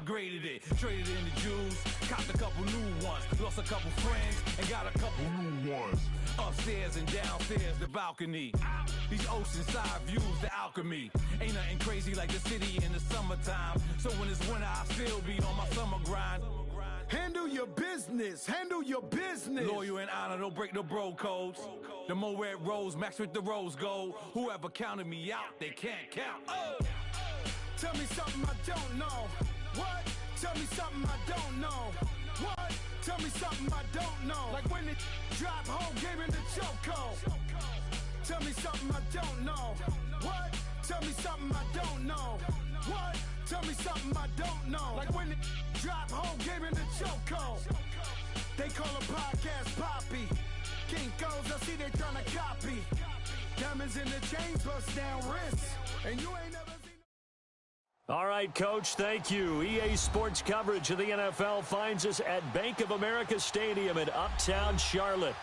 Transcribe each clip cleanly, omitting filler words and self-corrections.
upgraded it, traded in the Jews, copped a couple new ones, lost a couple friends, and got a couple new ones. Upstairs and downstairs, the balcony. These oceanside views, the alchemy. Ain't nothing crazy like the city in the summertime. So when it's winter, I still be on my summer grind. Handle your business. Handle your business. Loyal and honor, don't break the bro codes. The more red rose, max with the rose gold. Whoever counted me out, they can't count. Oh. Tell me something I don't know. What? Tell me something I don't know. What? Tell me something I don't know. Like when it drop home, game in the chokehold. Tell me something I don't know. What? Tell me something I don't know. What? Tell me something I don't know. Like when it drop home, game in the chokehold. They call a podcast Poppy. Kinkos, I see they tryna copy. Diamonds in the chains, bust down wrists. And you ain't never seen. All right, Coach, thank you. EA Sports coverage of the NFL finds us at Bank of America Stadium in Uptown Charlotte.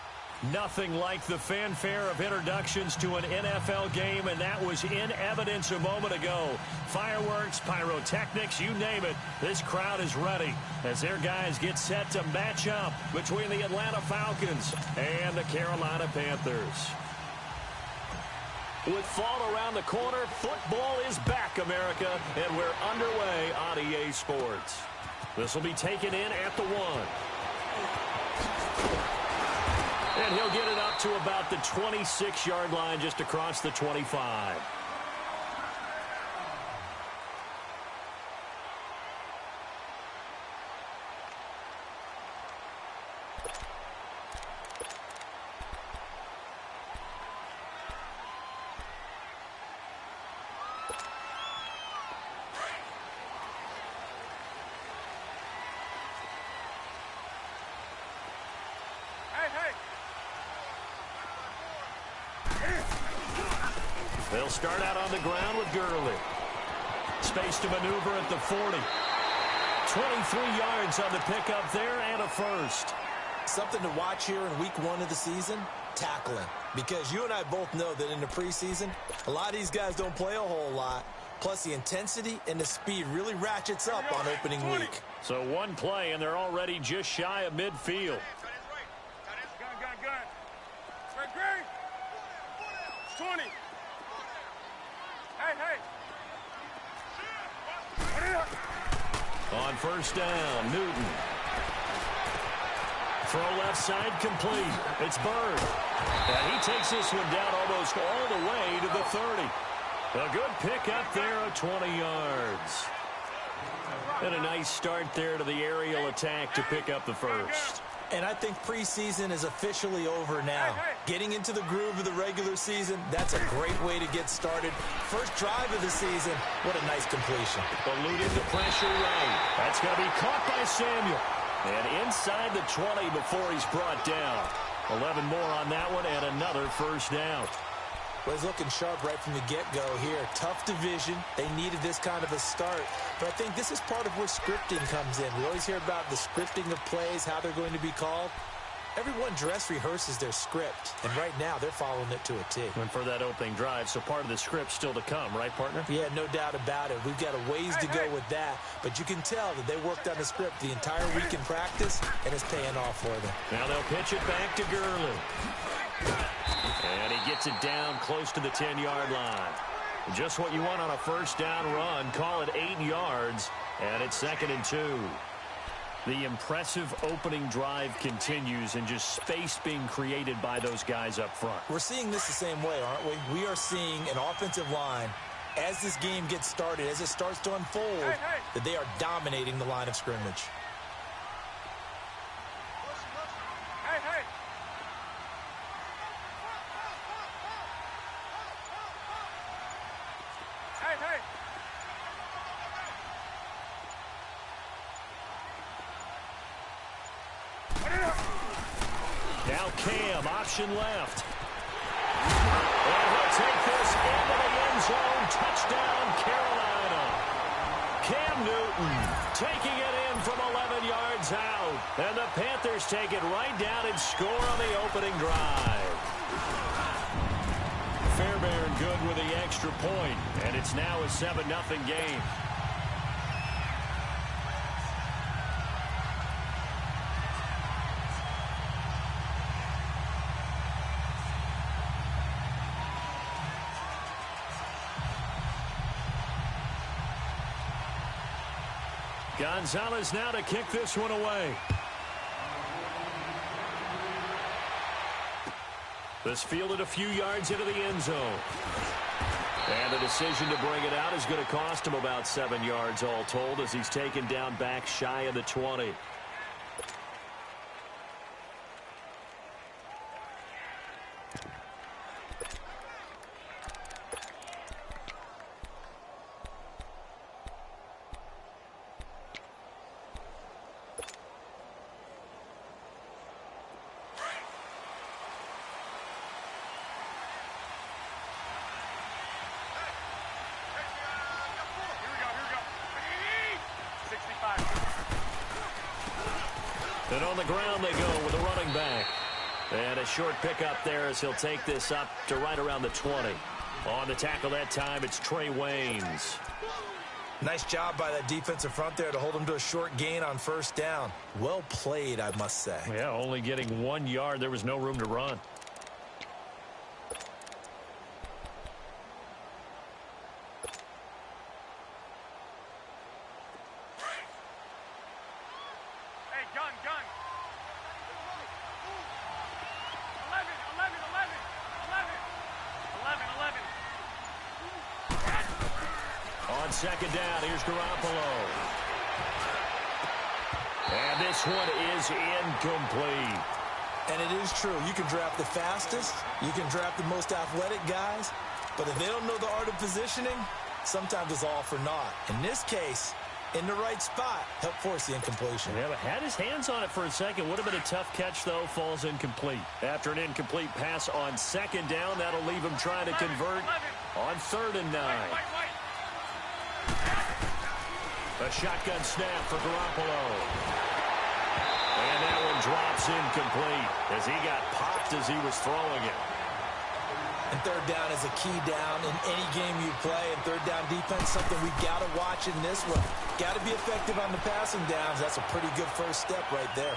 Nothing like the fanfare of introductions to an NFL game, and that was in evidence a moment ago. Fireworks, pyrotechnics, you name it. This crowd is ready as their guys get set to match up between the Atlanta Falcons and the Carolina Panthers. With fall around the corner, football is back, America, and we're underway on EA Sports. This will be taken in at the 1. And he'll get it up to about the 26-yard line, just across the 25. They'll start out on the ground with Gurley. Space to maneuver at the 40. 23 yards on the pickup there and a first. Something to watch here in week 1 of the season, tackling. Because you and I both know that in the preseason, a lot of these guys don't play a whole lot. Plus the intensity and the speed really ratchets up on opening week. So one play and they're already just shy of midfield. Great. 20. Hey. On first down, Newton. Throw left side complete. It's Bird. And he takes this one down almost all the way to the 30. A good pickup there of 20 yards. And a nice start there to the aerial attack to pick up the first. And I think preseason is officially over now. Getting into the groove of the regular season, that's a great way to get started. First drive of the season, what a nice completion. Eluded the pressure right. That's going to be caught by Samuel. And inside the 20 before he's brought down. 11 more on that one and another first down. Well, he's looking sharp right from the get-go here. Tough division. They needed this kind of a start. But I think this is part of where scripting comes in. We always hear about the scripting of plays, how they're going to be called. Everyone dress rehearses their script, and right now they're following it to a T. And for that opening drive, so part of the script still to come, right, partner? Yeah, no doubt about it. We've got a ways to go with that, but you can tell that they worked on the script the entire week in practice, and it's paying off for them. Now they'll pitch it back to Gurley. And he gets it down close to the 10-yard line. Just what you want on a first down run. Call it 8 yards, and it's 2nd and 2. The impressive opening drive continues and just space being created by those guys up front. We're seeing this the same way, aren't we? We are seeing an offensive line, as this game gets started, as it starts to unfold, that they are dominating the line of scrimmage. Now Cam, option left. And he'll take this into the end zone. Touchdown, Carolina. Cam Newton taking it in from 11 yards out. And the Panthers take it right down and score on the opening drive. Fairbairn good with the extra point, and it's now a 7-0 game. Gonzalez now to kick this one away. This fielded a few yards into the end zone. And the decision to bring it out is going to cost him about 7 yards all told as he's taken down back shy of the 20. And on the ground they go with a running back. And a short pickup there as he'll take this up to right around the 20. On the tackle that time, it's Trey Waynes. Nice job by that defensive front there to hold him to a short gain on first down. Well played, I must say. Yeah, only getting 1 yard. There was no room to run. Second down, here's Garoppolo. And this one is incomplete. And it is true. You can draft the fastest. You can draft the most athletic guys. But if they don't know the art of positioning, sometimes it's all for naught. In this case, in the right spot, help force the incompletion. Yeah, but had his hands on it for a second. Would have been a tough catch, though. Falls incomplete. After an incomplete pass on second down, that'll leave him trying to convert on 3rd and 9. A shotgun snap for Garoppolo. And that one drops incomplete as he got popped as he was throwing it. And 3rd down is a key down in any game you play. And 3rd down defense, something we've got to watch in this one. Got to be effective on the passing downs. That's a pretty good first step right there.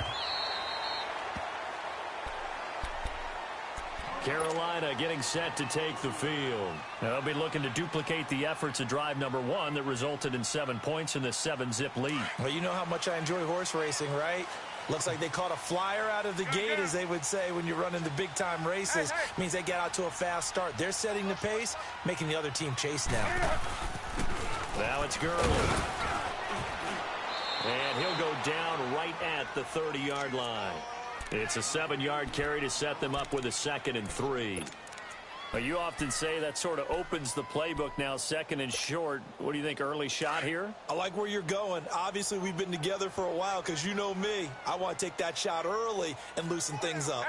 Carolina getting set to take the field. They'll be looking to duplicate the efforts of drive number 1 that resulted in 7 points in the 7-zip lead. Well, you know how much I enjoy horse racing, right? Looks like they caught a flyer out of the gate, as they would say when you're running the big-time races. Means they get out to a fast start. They're setting the pace, making the other team chase now. Now it's Gurley. And he'll go down right at the 30-yard line. It's a 7-yard carry to set them up with a 2nd and 3. Well, you often say that sort of opens the playbook now, 2nd and short. What do you think, early shot here? I like where you're going. Obviously, we've been together for a while because you know me. I want to take that shot early and loosen things up.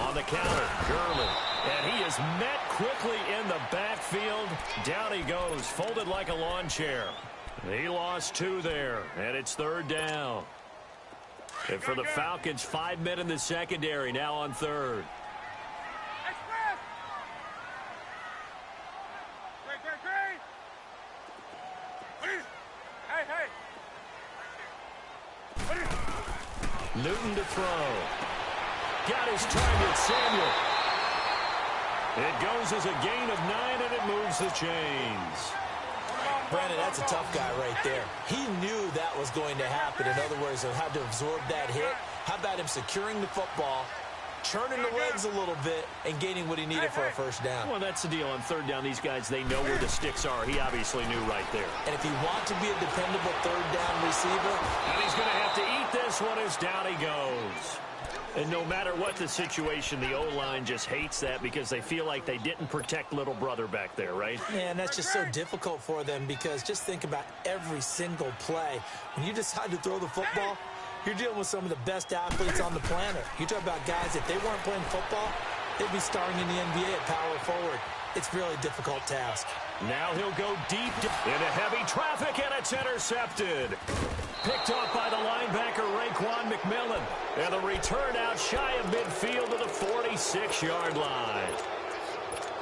On the counter, Gurley. And he is met quickly in the backfield. Down he goes, folded like a lawn chair. He lost 2 there, and it's 3rd down. And for the Falcons, 5 men in the secondary, now on 3rd. Newton to throw. Got his target, Samuel. It goes as a gain of 9, and it moves the chains. Brandon, that's a tough guy right there. He knew that was going to happen. In other words, he had to absorb that hit. How about him securing the football, churning the legs a little bit, and gaining what he needed for a first down? Well, that's the deal. On 3rd down, these guys, they know where the sticks are. He obviously knew right there. And if you want to be a dependable 3rd down receiver, and he's going to have to eat this one as down he goes. And no matter what the situation, the O-line just hates that because they feel like they didn't protect little brother back there, right? Yeah, and that's just so difficult for them because just think about every single play. When you decide to throw the football, you're dealing with some of the best athletes on the planet. You talk about guys, if they weren't playing football, they'd be starring in the NBA at power forward. It's a really difficult task. Now he'll go deep into heavy traffic, and it's intercepted. Picked off by the linebacker, Raekwon McMillan. And the return out shy of midfield to the 46-yard line.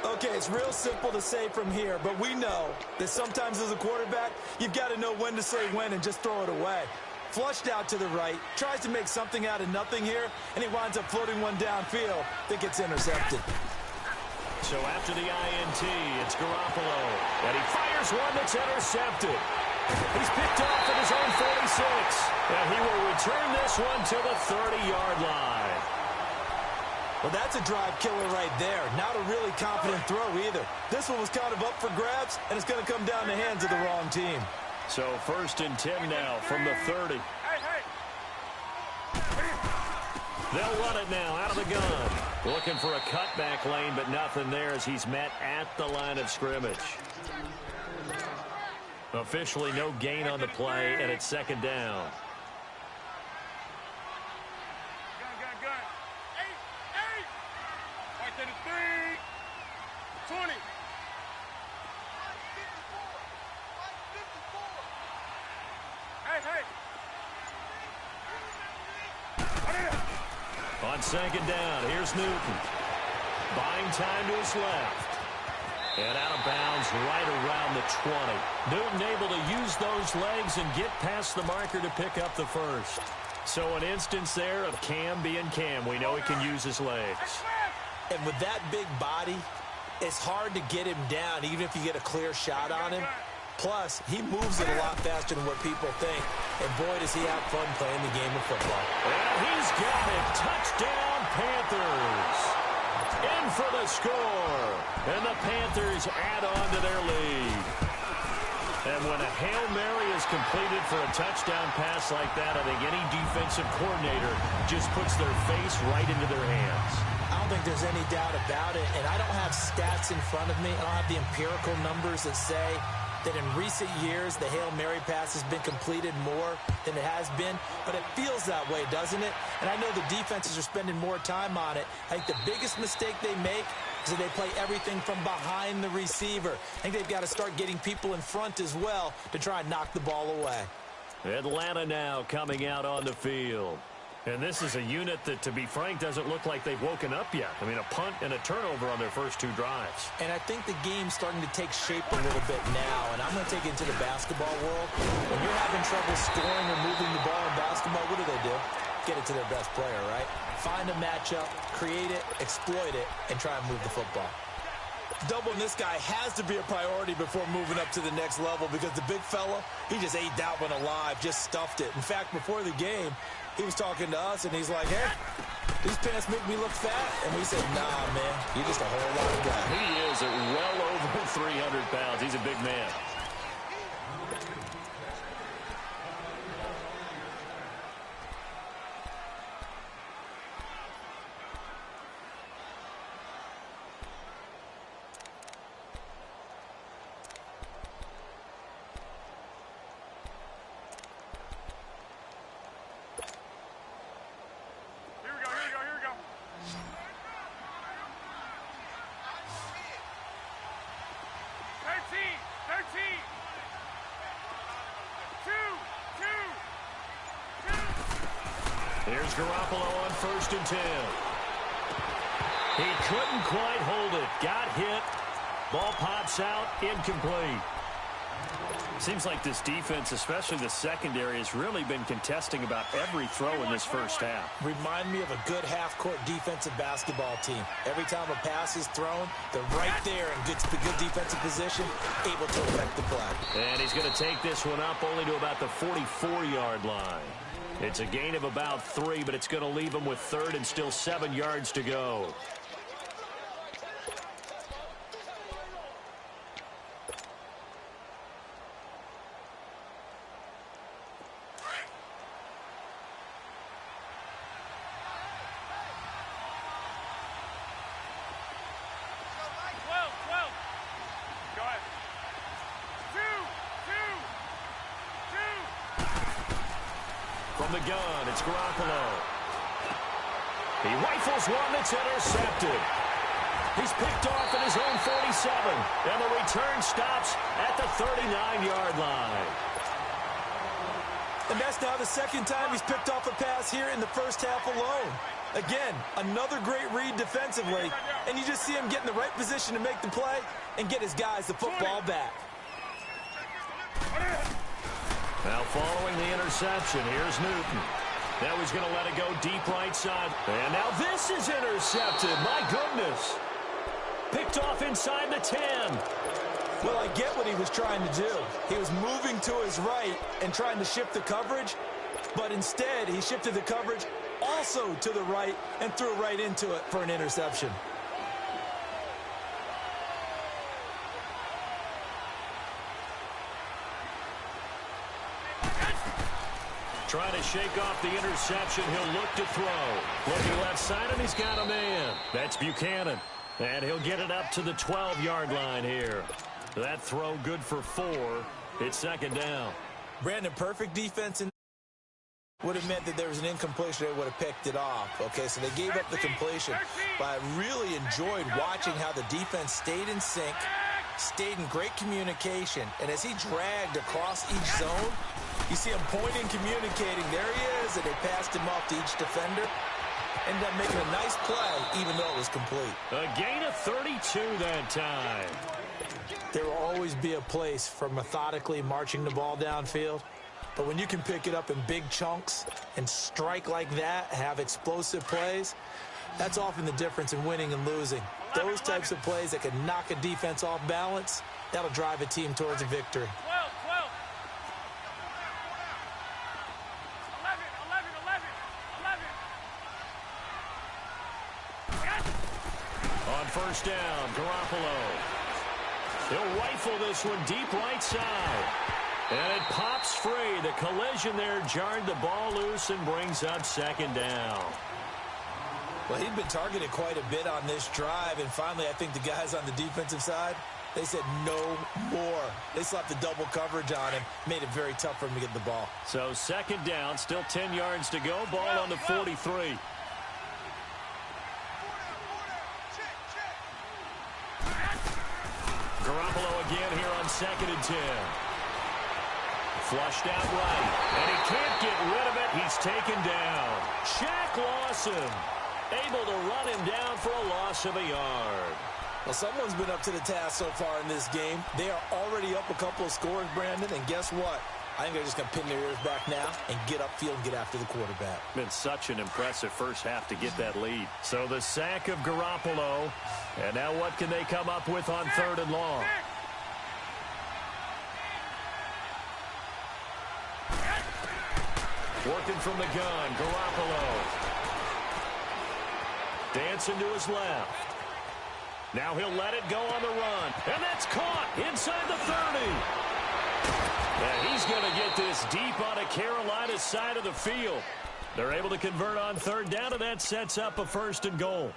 Okay, it's real simple to say from here, but we know that sometimes as a quarterback, you've got to know when to say when and just throw it away. Flushed out to the right, tries to make something out of nothing here, and he winds up floating one downfield that gets intercepted. So after the INT, it's Garoppolo, and he fires Here's one that's intercepted. He's picked off at his own 46. And he will return this one to the 30-yard line. Well, that's a drive killer right there. Not a really confident throw either. This one was kind of up for grabs, and it's going to come down the hands of the wrong team. So 1st and 10 now from the 30. They'll run it now out of the gun. Looking for a cutback lane, but nothing there as he's met at the line of scrimmage. Officially no gain on the play, and it's 2nd down. Right to the 3. 20. Hey. On 2nd down, here's Newton. Buying time to his left. And out of bounds right around the 20. Newton able to use those legs and get past the marker to pick up the first. So an instance there of Cam being Cam. We know he can use his legs. And with that big body, it's hard to get him down, even if you get a clear shot on him. Plus, he moves it a lot faster than what people think. And boy, does he have fun playing the game of football. And he's got it. Touchdown, Panthers. In for the score. And the Panthers add on to their lead. And when a Hail Mary is completed for a touchdown pass like that, I think any defensive coordinator just puts their face right into their hands. I don't think there's any doubt about it. And I don't have stats in front of me. I don't have the empirical numbers that say that in recent years the Hail Mary pass has been completed more than it has been, but it feels that way, doesn't it? And I know the defenses are spending more time on it. I think the biggest mistake they make is that they play everything from behind the receiver. I think they've got to start getting people in front as well to try and knock the ball away. Atlanta now coming out on the field. And this is a unit that, to be frank, doesn't look like they've woken up yet. I mean, a punt and a turnover on their first 2 drives. And I think the game's starting to take shape a little bit now. And I'm going to take it into the basketball world. When you're having trouble scoring or moving the ball in basketball, what do? Get it to their best player, right? Find a matchup, create it, exploit it, and try and move the football. Doubling this guy has to be a priority before moving up to the next level, because the big fella, he just ate that one alive, just stuffed it. In fact, before the game, he was talking to us, and he's like, hey, these pants make me look fat. And we said, nah, man, you're just a whole lot of guy. He is at well over 300 pounds. He's a big man. Here's Garoppolo on 1st and 10. He couldn't quite hold it. Got hit. Ball pops out. Incomplete. Seems like this defense, especially the secondary, has really been contesting about every throw in this first half. Remind me of a good half-court defensive basketball team. Every time a pass is thrown, they're right there in good defensive position, able to affect the play. And he's going to take this one up only to about the 44-yard line. It's a gain of about 3, but it's going to leave him with 3rd and still 7 yards to go. From the gun, it's Garoppolo. He rifles one that's intercepted. He's picked off at his own 47, and the return stops at the 39-yard line. And that's now the 2nd time he's picked off a pass here in the first half alone. Again, another great read defensively, and you just see him get in the right position to make the play and get his guys the football back. Now following the interception, here's Newton. Now he's going to let it go deep right side. And now this is intercepted. My goodness. Picked off inside the 10. Well, I get what he was trying to do. He was moving to his right and trying to shift the coverage, but instead he shifted the coverage also to the right and threw right into it for an interception. Trying to shake off the interception. He'll look to throw. Looking left side, and he's got a man. That's Buchanan. And he'll get it up to the 12-yard line here. That throw good for 4. It's second down. Brandon, perfect defense would have meant that there was an incompletion. They would have picked it off. Okay, so they gave up the completion. But I really enjoyed watching how the defense stayed in sync, stayed in great communication. And as he dragged across each zone, you see him pointing, communicating. There he is, and they passed him off to each defender. Ended up making a nice play, even though it was complete. A gain of 32 that time. There will always be a place for methodically marching the ball downfield. But when you can pick it up in big chunks and strike like that, have explosive plays, that's often the difference in winning and losing. Those types of plays that can knock a defense off balance, that'll drive a team towards a victory. 11. On first down, Garoppolo. He'll rifle this one deep right side. And it pops free. The collision there jarred the ball loose and brings up second down. Well, he'd been targeted quite a bit on this drive, and finally I think the guys on the defensive side, they said no more. They slapped the double coverage on him, made it very tough for him to get the ball. So second down, still 10 yards to go, ball on the 43. Garoppolo again here on 2nd and 10. Flushed out right, and he can't get rid of it. He's taken down. Shaq Lawson able to run him down for a loss of a yard. Well, someone's been up to the task so far in this game. They are already up a couple of scores, Brandon, and guess what? I think they're just going to pin their ears back now and get upfield and get after the quarterback. Been such an impressive first half to get that lead. So the sack of Garoppolo, and now what can they come up with on 3rd and long? Working from the gun, Garoppolo. Dancing to his left. Now he'll let it go on the run. And that's caught inside the 30. And he's going to get this deep on a Carolina side of the field. They're able to convert on 3rd down, and that sets up a 1st and goal.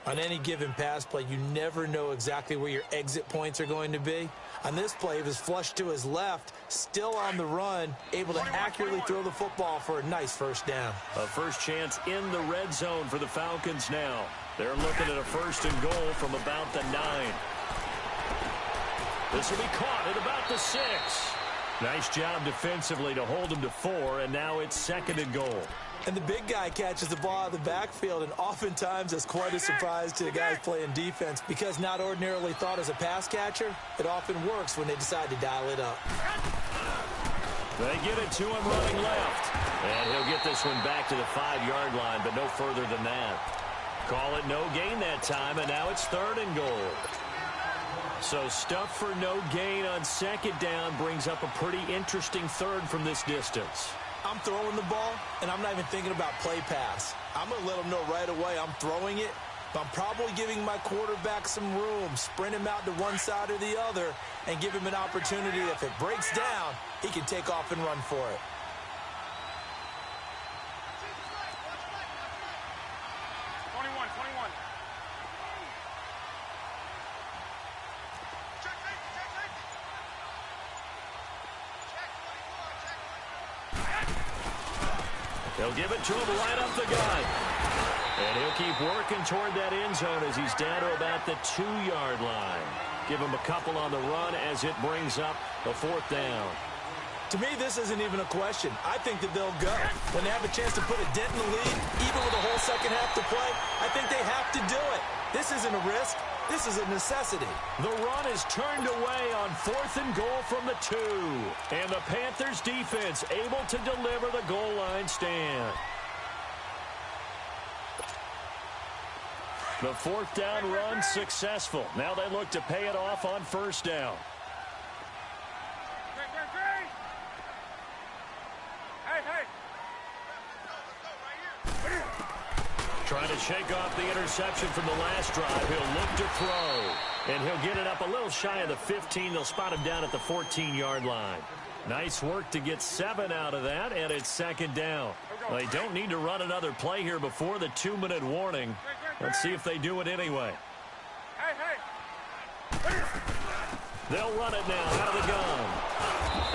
On any given pass play, you never know exactly where your exit points are going to be. On this play, he was flushed to his left, still on the run, able to accurately throw the football for a nice 1st down. A first chance in the red zone for the Falcons now. They're looking at a 1st and goal from about the 9. This will be caught at about the 6. Nice job defensively to hold him to 4, and now it's 2nd and goal. And the big guy catches the ball out of the backfield, and oftentimes that's quite a surprise to the guys playing defense because not ordinarily thought as a pass catcher, it often works when they decide to dial it up. They get it to him running left. And he'll get this one back to the 5-yard line, but no further than that. Call it no gain that time, and now it's 3rd and goal. So stuff for no gain on 2nd down brings up a pretty interesting 3rd from this distance. I'm throwing the ball, and I'm not even thinking about play pass. I'm going to let them know right away I'm throwing it, but I'm probably giving my quarterback some room, sprint him out to one side or the other, and give him an opportunity. If it breaks down, he can take off and run for it. They'll give it to him right up the gut. And he'll keep working toward that end zone as he's down to about the 2-yard line. Give him a couple on the run as it brings up a 4th down. To me, this isn't even a question. I think that they'll go. When they have a chance to put a dent in the lead, even with a whole second half to play, I think they have to do it. This isn't a risk. This is a necessity. The run is turned away on 4th and goal from the 2. And the Panthers defense able to deliver the goal line stand. The fourth down run successful. Now they look to pay it off on first down. Trying to shake off the interception from the last drive. He'll look to throw. And he'll get it up a little shy of the 15. They'll spot him down at the 14-yard line. Nice work to get 7 out of that, and it's second down. They don't need to run another play here before the 2-minute warning. Let's see if they do it anyway. They'll run it now out of the gun.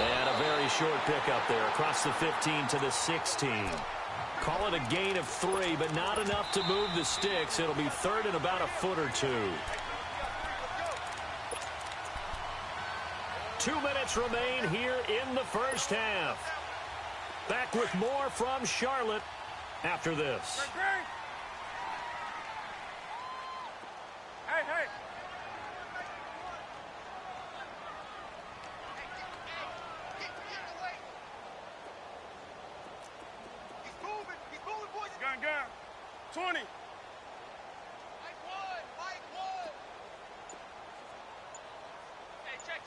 And a very short pickup there across the 15 to the 16. Call it a gain of 3, but not enough to move the sticks. It'll be third and about a foot or two. 2 minutes remain here in the first half. Back with more from Charlotte after this. Hey. He's moving, boys. Gun. 20. Mike one. Hey, check.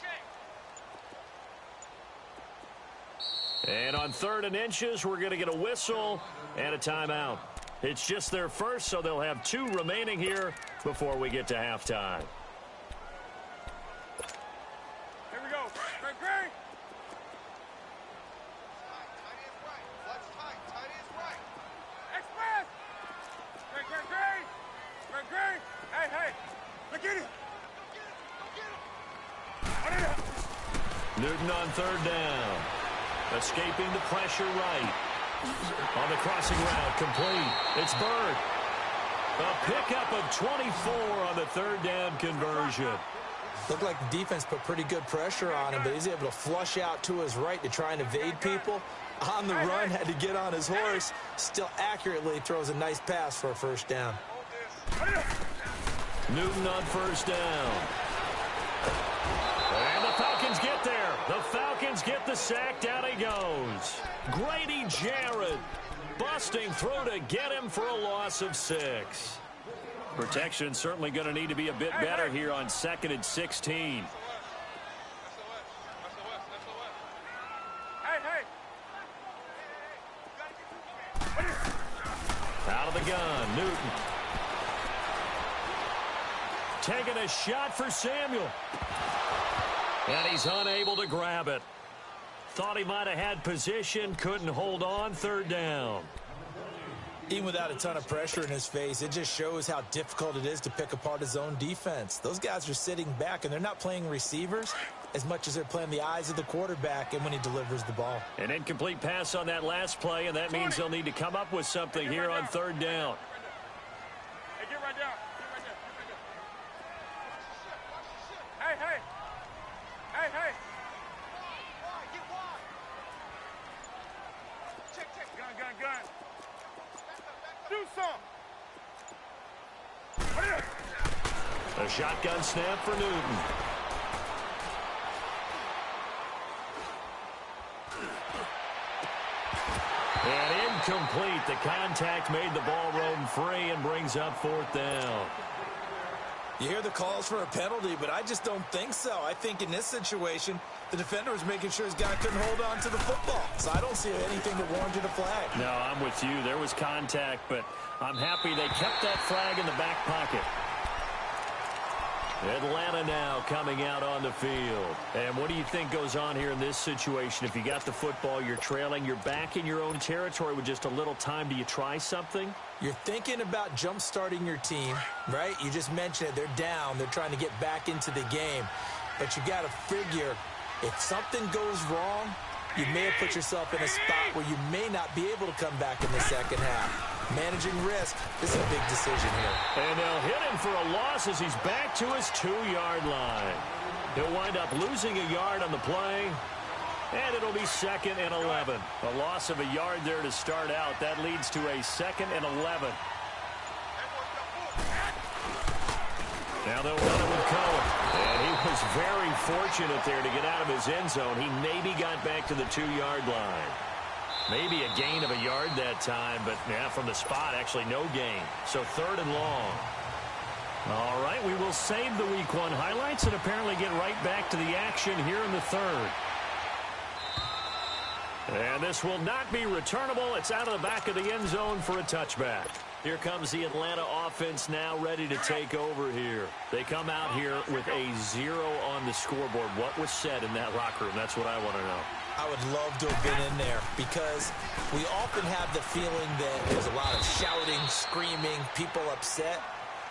And on 3rd and inches, we're going to get a whistle and a timeout. It's just their first, so they'll have 2 remaining here before we get to halftime. Here we go. Great. Tight is right. Express. Great. Hey. Look at it. Newton on 3rd down. Escaping the pressure right. On the crossing route, complete. It's Bird. A pickup of 24 on the 3rd down conversion. Looked like the defense put pretty good pressure on him, but he's able to flush out to his right to try and evade people. On the run, had to get on his horse. Still accurately throws a nice pass for a first down. Newton on 1st down. And the Falcons get there. The Falcons get the sack. Down he goes. Grady Jarrett busting through to get him for a loss of 6. Protection certainly going to need to be a bit better here on 2nd and 16. Out of the gun, Newton. Taking a shot for Samuel. And he's unable to grab it. Thought he might have had position, couldn't hold on, 3rd down. Even without a ton of pressure in his face, it just shows how difficult it is to pick apart his own defense. Those guys are sitting back, and they're not playing receivers as much as they're playing the eyes of the quarterback and when he delivers the ball. An incomplete pass on that last play, and that means they'll need to come up with something here on 3rd down. Hey, get right down. Hey. Check. Gun. Do some. A shotgun snap for Newton. And incomplete. The contact made the ball roam free and brings up 4th down. You hear the calls for a penalty, but I just don't think so. I think in this situation, the defender was making sure his guy couldn't hold on to the football. So I don't see anything that warranted a flag. No, I'm with you. There was contact, but I'm happy they kept that flag in the back pocket. Atlanta now coming out on the field. And what do you think goes on here in this situation? If you got the football, you're trailing, you're back in your own territory with just a little time. Do you try something? You're thinking about jump-starting your team, right? You just mentioned it. They're down. They're trying to get back into the game. But you got to figure if something goes wrong, you may have put yourself in a spot where you may not be able to come back in the second half. Managing risk, this is a big decision here. And they'll hit him for a loss as he's back to his 2-yard line. He'll wind up losing a yard on the play. And it'll be 2nd and 11. A loss of a yard there to start out. That leads to a 2nd and 11. Now they'll run it with Cohen. And he was very fortunate there to get out of his end zone. He maybe got back to the 2-yard line. Maybe a gain of a yard that time, but yeah, from the spot, actually no gain. So 3rd and long. All right, we will save the Week 1 highlights and apparently get right back to the action here in the third. And this will not be returnable. It's out of the back of the end zone for a touchback. Here comes the Atlanta offense now ready to take over here. They come out here with a 0 on the scoreboard. What was said in that locker room? That's what I want to know. I would love to have been in there because we often have the feeling that there's a lot of shouting, screaming, people upset.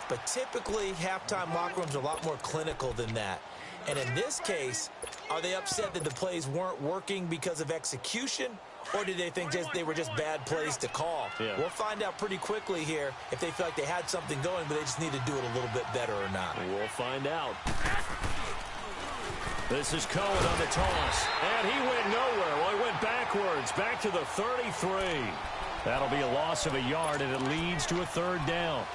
But typically, halftime locker rooms are a lot more clinical than that. And in this case, are they upset that the plays weren't working because of execution? Or did they think they were just bad plays to call? Yeah. We'll find out pretty quickly here if they feel like they had something going, but they just need to do it a little bit better or not. We'll find out. This is Cohen on the toss. And he went nowhere. Well, he went backwards, back to the 33. That'll be a loss of a yard, and it leads to a third down.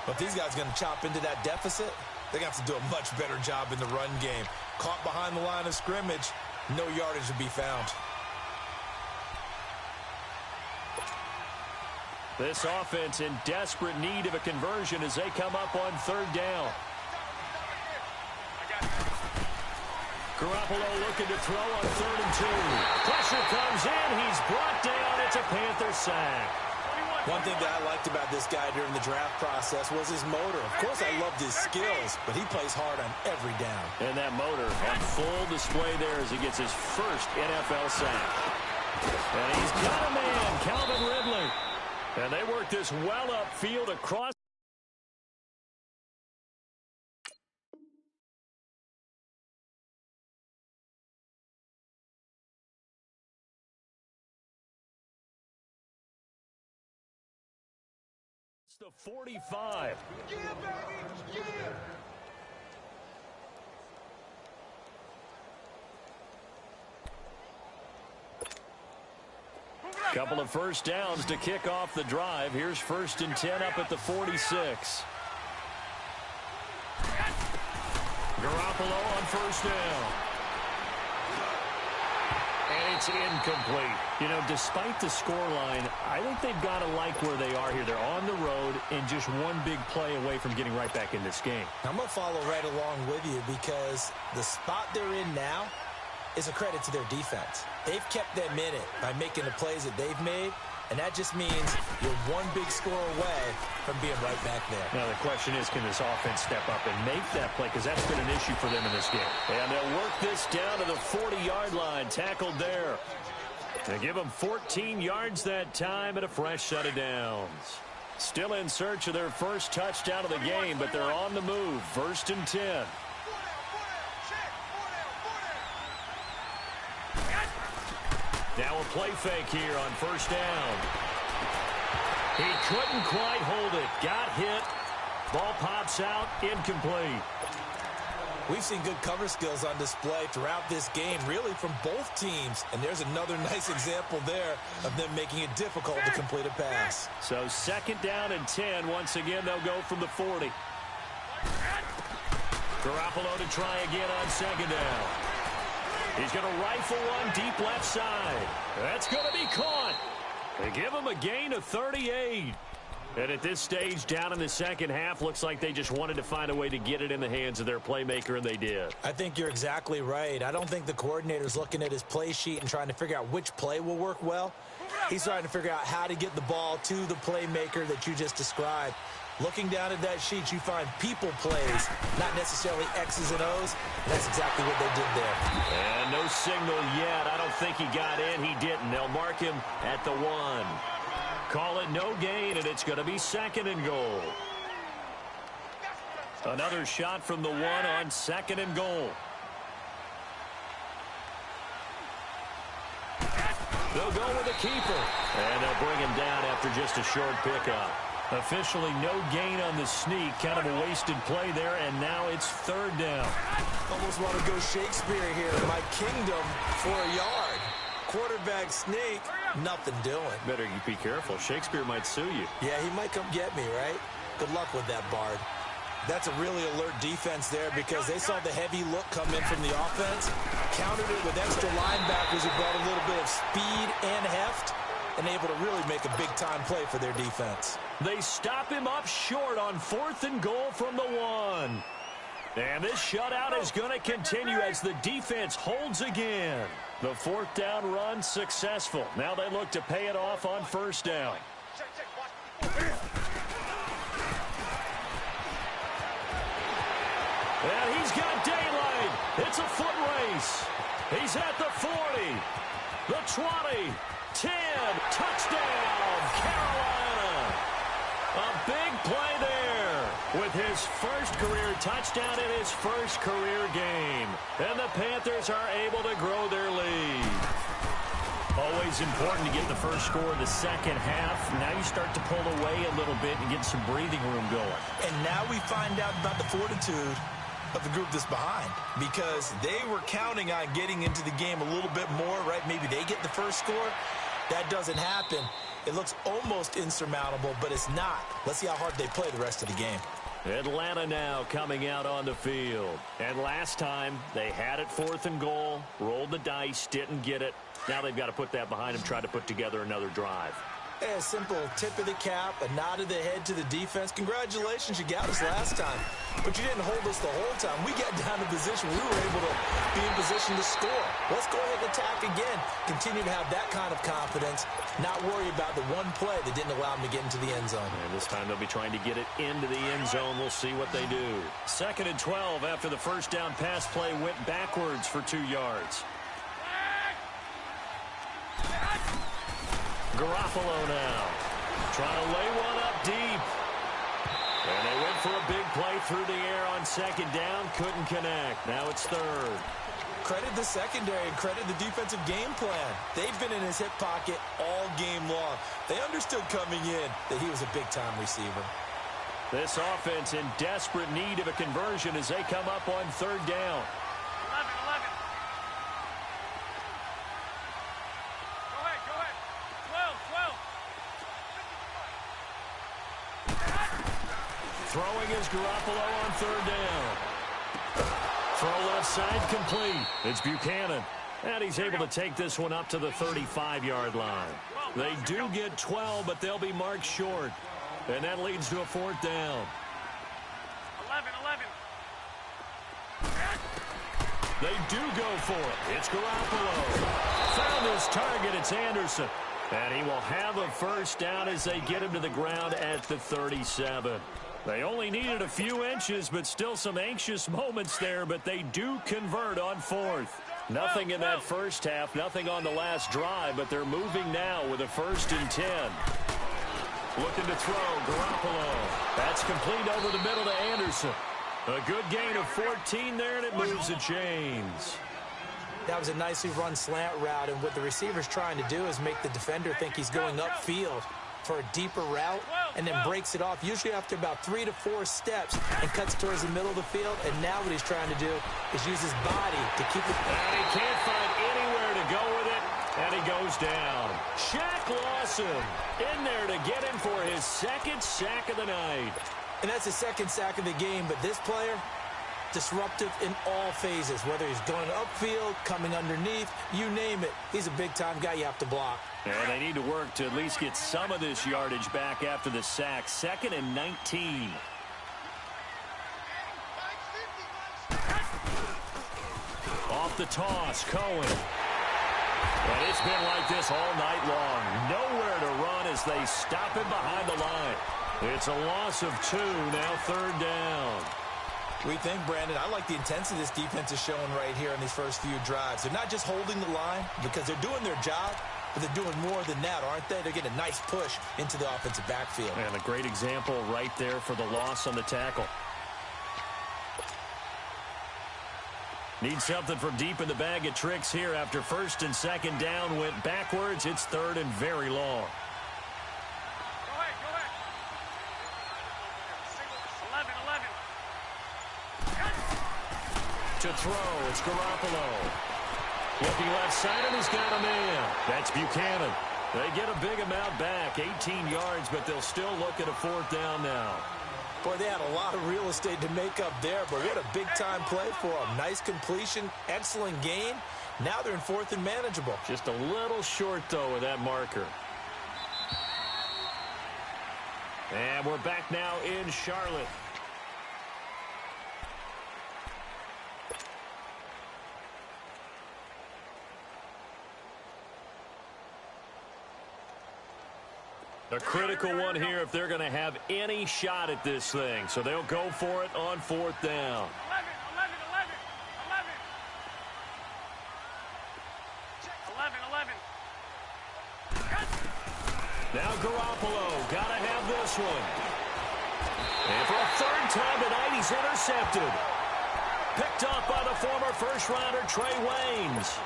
But if these guys are going to chop into that deficit, they're going to have to do a much better job in the run game. Caught behind the line of scrimmage, no yardage to be found. This offense in desperate need of a conversion as they come up on third down. Garoppolo looking to throw on 3rd and 2. Pressure comes in. He's brought down. It's a Panther sack. One thing that I liked about this guy during the draft process was his motor. Of course, I loved his skills, but he plays hard on every down. And that motor on full display there as he gets his first NFL sack. And he's got a man, Calvin Ridley. And they work this well upfield across. It's the 45. Yeah, baby. Yeah. Couple of first downs to kick off the drive. Here's 1st and 10 up at the 46. Garoppolo on first down. And it's incomplete. You know, despite the scoreline, I think they've got to like where they are here. They're on the road and just one big play away from getting right back in this game. I'm going to follow right along with you because the spot they're in now is a credit to their defense. They've kept them in it by making the plays that they've made, and that just means you're one big score away from being right back there. Now, the question is, can this offense step up and make that play? Because that's been an issue for them in this game. And they'll work this down to the 40-yard line, tackled there. They give them 14 yards that time and a fresh set of downs. Still in search of their first touchdown of the game, but they're on the move. 1st and 10. Now a play fake here on first down. He couldn't quite hold it. Got hit. Ball pops out. Incomplete. We've seen good cover skills on display throughout this game, really from both teams. And there's another nice example there of them making it difficult to complete a pass. So 2nd down and 10. Once again, they'll go from the 40. Garoppolo to try again on 2nd down. He's going to rifle one deep left side. That's going to be caught. They give him a gain of 38. And at this stage, down in the second half, looks like they just wanted to find a way to get it in the hands of their playmaker, and they did. I think you're exactly right. I don't think the coordinator's looking at his play sheet and trying to figure out which play will work well. He's trying to figure out how to get the ball to the playmaker that you just described. Looking down at that sheet, you find people plays, not necessarily X's and O's. And that's exactly what they did there. And no signal yet. I don't think he got in. He didn't. They'll mark him at the 1. Call it no gain, and it's going to be 2nd and goal. Another shot from the 1 on 2nd and goal. They'll go with a keeper. And they'll bring him down after just a short pickup. Officially no gain on the sneak. Kind of a wasted play there, and now it's 3rd down. Almost want to go Shakespeare here. My kingdom for a yard. Quarterback sneak, nothing doing. Better you be careful. Shakespeare might sue you. Yeah, he might come get me, right? Good luck with that, Bard. That's a really alert defense there because they saw the heavy look come in from the offense, countered it with extra linebackers who brought a little bit of speed and heft, and able to really make a big-time play for their defense. They stop him up short on 4th and goal from the 1. And this shutout is going to continue as the defense holds again. The 4th down run successful. Now they look to pay it off on 1st down. And he's got daylight. It's a foot race. He's at the 40, the 20, 10, touchdown, Carolina. A big play there with his first career touchdown in his first career game. And the Panthers are able to grow their lead. Always important to get the first score in the second half. Now you start to pull away a little bit and get some breathing room going. And now we find out about the fortitude of the group that's behind, because they were counting on getting into the game a little bit more, right? Maybe they get the first score. That doesn't happen. It looks almost insurmountable, but it's not. Let's see how hard they play the rest of the game. Atlanta now coming out on the field. And last time they had it 4th and goal, rolled the dice, didn't get it. Now they've got to put that behind them, try to put together another drive. A simple tip of the cap, a nod of the head to the defense. Congratulations, you got us last time. But you didn't hold us the whole time. We got down to position. We were able to be in position to score. Let's go ahead and attack again. Continue to have that kind of confidence. Not worry about the one play that didn't allow them to get into the end zone. And this time they'll be trying to get it into the end zone. We'll see what they do. 2nd and 12 after the first down pass play went backwards for 2 yards. Garoppolo now trying to lay one up deep. And they went for a big play through the air on 2nd down. Couldn't connect. Now it's 3rd. Credit the secondary and credit the defensive game plan. They've been in his hip pocket all game long. They understood coming in that he was a big-time receiver. This offense in desperate need of a conversion as they come up on 3rd down. 11. Go ahead. 12. Throwing is Garoppolo on 3rd down. Throw left side complete. It's Buchanan. And he's able to take this one up to the 35-yard line. They do get 12, but they'll be marked short. And that leads to a 4th down. 11. They do go for it. It's Garoppolo. Found his target. It's Anderson. And he will have a first down as they get him to the ground at the 37. They only needed a few inches, but still some anxious moments there, but they do convert on 4th. Nothing in that first half, nothing on the last drive, but they're moving now with a 1st and 10. Looking to throw, Garoppolo. That's complete over the middle to Anderson. A good gain of 14 there, and it moves the chains. That was a nicely run slant route, and what the receiver's trying to do is make the defender think he's going upfield for a deeper route, and then breaks it off, usually after about 3 to 4 steps, and cuts towards the middle of the field. And now what he's trying to do is use his body to keep it. And he can't find anywhere to go with it, and he goes down. Shaq Lawson in there to get him for his 2nd sack of the night. And that's his 2nd sack of the game, but this player, disruptive in all phases, whether he's going upfield, coming underneath, you name it. He's a big-time guy you have to block. And they need to work to at least get some of this yardage back after the sack. 2nd and 19. Off the toss, Cohen. And it's been like this all night long. Nowhere to run as they stop him behind the line. It's a loss of 2, now 3rd down. We think, Brandon, I like the intensity this defense is showing right here in these first few drives. They're not just holding the line because they're doing their job, but they're doing more than that, aren't they? They're getting a nice push into the offensive backfield. And a great example right there for the loss on the tackle. Need something from deep in the bag of tricks here after 1st and 2nd down went backwards. It's 3rd and very long. Go ahead. 11. To throw, it's Garoppolo. Looking left side, and he's got a man. That's Buchanan. They get a big amount back, 18 yards, but they'll still look at a 4th down now. Boy, they had a lot of real estate to make up there, but what a big-time play for them. Nice completion, excellent gain. Now they're in 4th and manageable. Just a little short, though, with that marker. And we're back now in Charlotte. A critical one here if they're going to have any shot at this thing. So they'll go for it on 4th down. 11. Now Garoppolo, got to have this one. And for a 3rd time tonight, he's intercepted. Picked off by the former first-rounder Trey Waynes.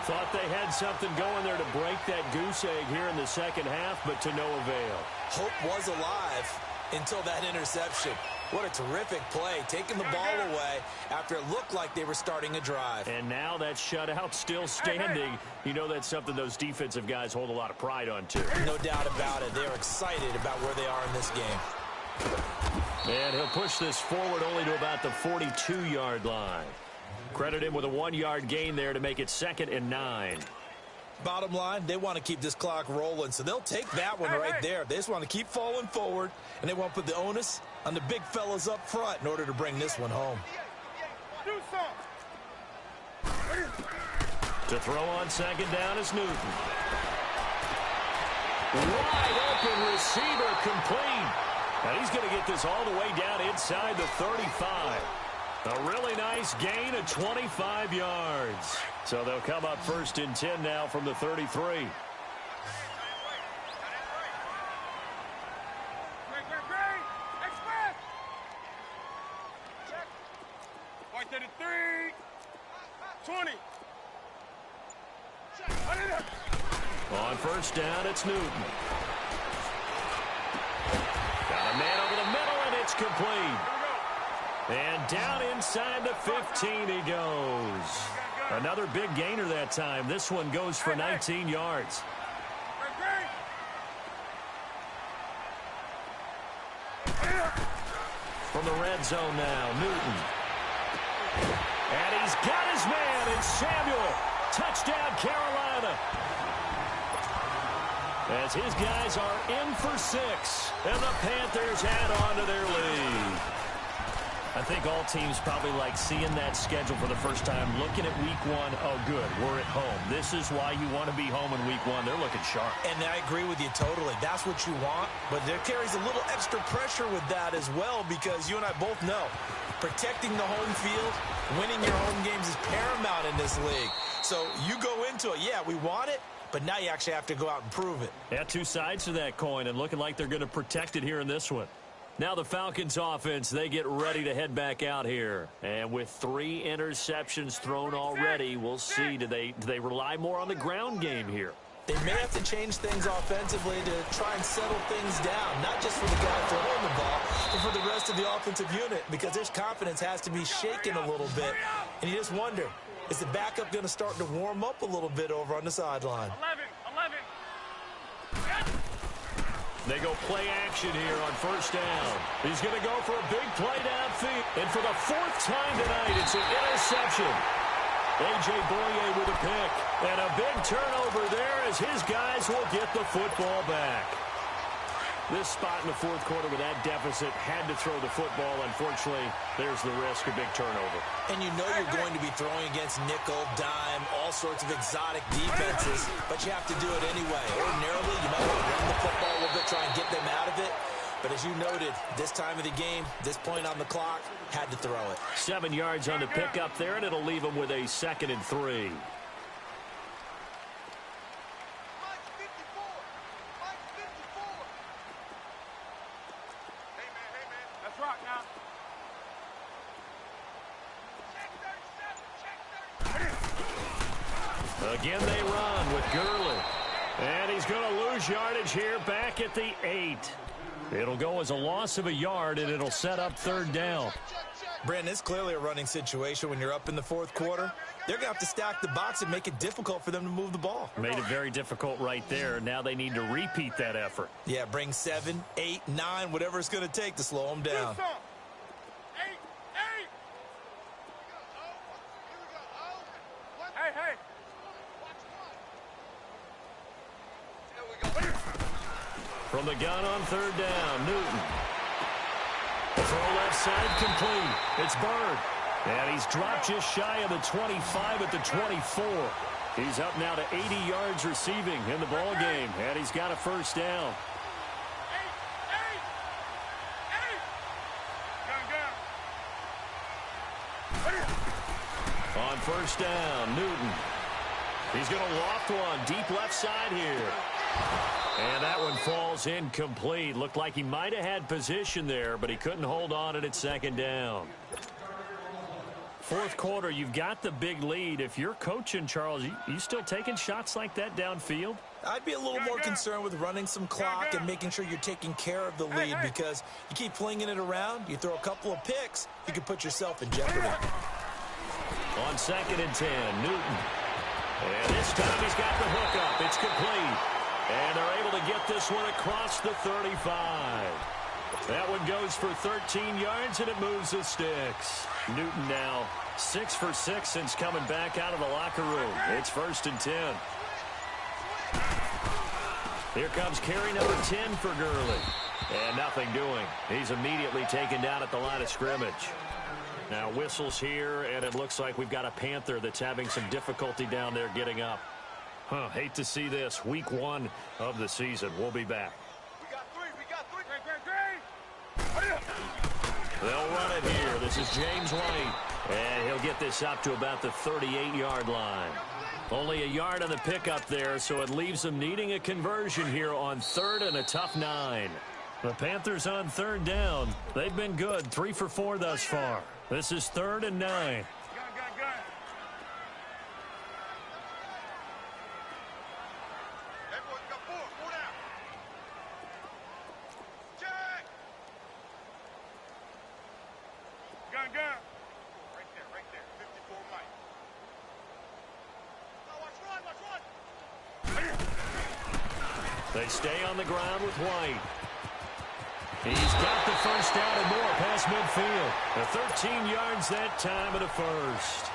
Thought they had something going there to break that goose egg here in the second half, but to no avail. Hope was alive until that interception. What a terrific play, taking the ball away after it looked like they were starting a drive. And now that shutout still standing. You know that's something those defensive guys hold a lot of pride on, too. No doubt about it. They're excited about where they are in this game. And he'll push this forward only to about the 42-yard line. Credit him with a 1-yard gain there to make it 2nd and 9. Bottom line, they want to keep this clock rolling, so they'll take that one right there. They just want to keep falling forward, and they want to put the onus on the big fellas up front in order to bring this one home. Do something. To throw on 2nd down is Newton. Wide open receiver complete. And he's going to get this all the way down inside the 35. A really nice gain of 25 yards. So they'll come up 1st and 10 now from the 33. White 33. 20. On 1st down, it's Newton. Got a man over the middle, and it's complete. And down inside the 15 he goes. Another big gainer that time. This one goes for 19 yards. From the red zone now, Newton. And he's got his man, and Samuel. Touchdown, Carolina. As his guys are in for 6, and the Panthers add on to their lead. I think all teams probably like seeing that schedule for the first time, looking at week 1. Oh, good, we're at home. This is why you want to be home in week 1. They're looking sharp. And I agree with you totally. That's what you want, but there carries a little extra pressure with that as well, because you and I both know protecting the home field, winning your home games is paramount in this league. So you go into it, yeah, we want it, but now you actually have to go out and prove it. Yeah, 2 sides to that coin, and looking like they're going to protect it here in this one. Now the Falcons offense, they get ready to head back out here. And with 3 interceptions thrown already, we'll see, do they rely more on the ground game here? They may have to change things offensively to try and settle things down, not just for the guy throwing the ball, but for the rest of the offensive unit, because their confidence has to be shaken a little bit. And you just wonder, is the backup going to start to warm up a little bit over on the sideline? 11. They go play action here on 1st down. He's going to go for a big play downfield. And for the 4th time tonight, it's an interception. A.J. Boye with a pick. And a big turnover there as his guys will get the football back. This spot in the 4th quarter with that deficit had to throw the football. Unfortunately, there's the risk of big turnover. And you know you're going to be throwing against nickel, dime, all sorts of exotic defenses, but you have to do it anyway. Ordinarily, you might want to run the football a little bit, try and get them out of it. But as you noted, this time of the game, this point on the clock, had to throw it. 7 yards on the pickup there, and it'll leave them with a 2nd and 3. Again they run with Gurley. And he's going to lose yardage here back at the 8. It'll go as a loss of a yard, and it'll set up 3rd down. Brandon, it's clearly a running situation when you're up in the 4th quarter. They're going to have to stack the box and make it difficult for them to move the ball. Made it very difficult right there. Now they need to repeat that effort. Yeah, bring 7, 8, 9, whatever it's going to take to slow them down. From the gun on third down, Newton. Throw left side complete. It's Bird. And he's dropped just shy of the 25 at the 24. He's up now to 80 yards receiving in the ball game, and he's got a first down. On first down, Newton. He's going to loft one deep left side here. And that one falls incomplete. Looked like he might have had position there, but he couldn't hold on at second down. Fourth quarter, you've got the big lead. If you're coaching, Charles, you still taking shots like that downfield? I'd be a little more concerned with running some clock and making sure you're taking care of the lead, because you keep flinging it around, you throw a couple of picks, you can put yourself in jeopardy. On 2nd and 10, Newton. And this time he's got the hook up. It's complete. And they're able to get this one across the 35. That one goes for 13 yards, and it moves the sticks. Newton now 6 for 6 since coming back out of the locker room. It's 1st and 10. Here comes carry number 10 for Gurley. And nothing doing. He's immediately taken down at the line of scrimmage. Now whistles here, and it looks like we've got a Panther that's having some difficulty down there getting up. Hate to see this. Week 1 of the season. We'll be back. We got three. They'll run it here. This is James White. And he'll get this up to about the 38-yard line. Only a yard on the pickup there, so it leaves them needing a conversion here on 3rd and a tough 9. The Panthers on 3rd down. They've been good. 3 for 4 thus far. This is 3rd and 9. Gun. That boy's got four down. Check. Gun. Right there. 54 Mike. Now watch run. They stay on the ground with White. He's got the first down and more past midfield. 13 yards that time and a first.